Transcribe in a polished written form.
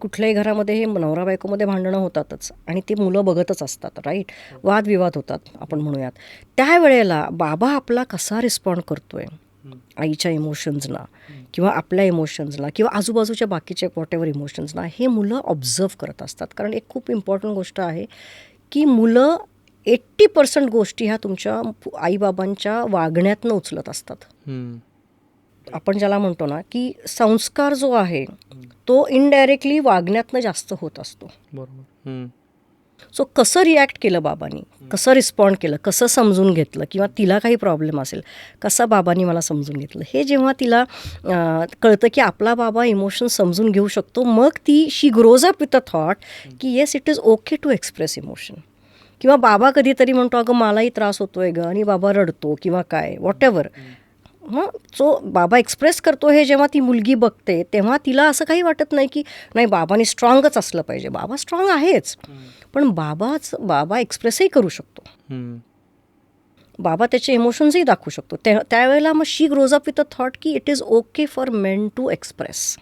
कुठल्याही घरामध्ये हे नवरा बायकोमध्ये भांडणं होतातच आणि ते मुलं बघतच असतात, राईट? वादविवाद होतात आपण म्हणूयात. त्यावेळेला बाबा आपला कसा रिस्पॉन्ड करतोय आईच्या इमोशन्सना किंवा आपल्या इमोशन्सला किंवा आजूबाजूच्या बाकीचे वॉट एव्हर इमोशन्सना, हे मुलं ऑब्झर्व करत असतात. कारण एक खूप इम्पॉर्टंट गोष्ट आहे की मुलं 80% गोष्टी ह्या तुमच्या आईबाबांच्या वागण्यातनं उचलत असतात. आपण ज्याला म्हणतो ना की संस्कार जो आहे तो इनडायरेक्टली वागण्यातनं जास्त होत असतो. बरोबर. सो कसं रिॲक्ट केलं बाबांनी, कसं रिस्पॉन्ड केलं, कसं समजून घेतलं किंवा तिला काही प्रॉब्लेम असेल, कसा बाबांनी मला समजून घेतलं, हे जेव्हा तिला कळतं की आपला बाबा इमोशन समजून घेऊ शकतो, मग ती she grows up with a thought की yes, it is okay to express emotion. किंवा बाबा कधीतरी म्हणतो अगं मलाही त्रास होतोय गं, आणि बाबा रडतो किंवा काय वॉट एव्हर. जो बाबा एक्सप्रेस करतो हे जेव्हा ती मुलगी बघते तेव्हा तिला असं काही वाटत नाही की नाही बाबांनी स्ट्रॉंगच असलं पाहिजे. बाबा स्ट्रॉंग आहेच, पण बाबा एक्सप्रेसही करू शकतो. बाबा त्याचे इमोशन्सही दाखवू शकतो. त्यावेळेला मग she grows up with a thought की it is okay for men to express.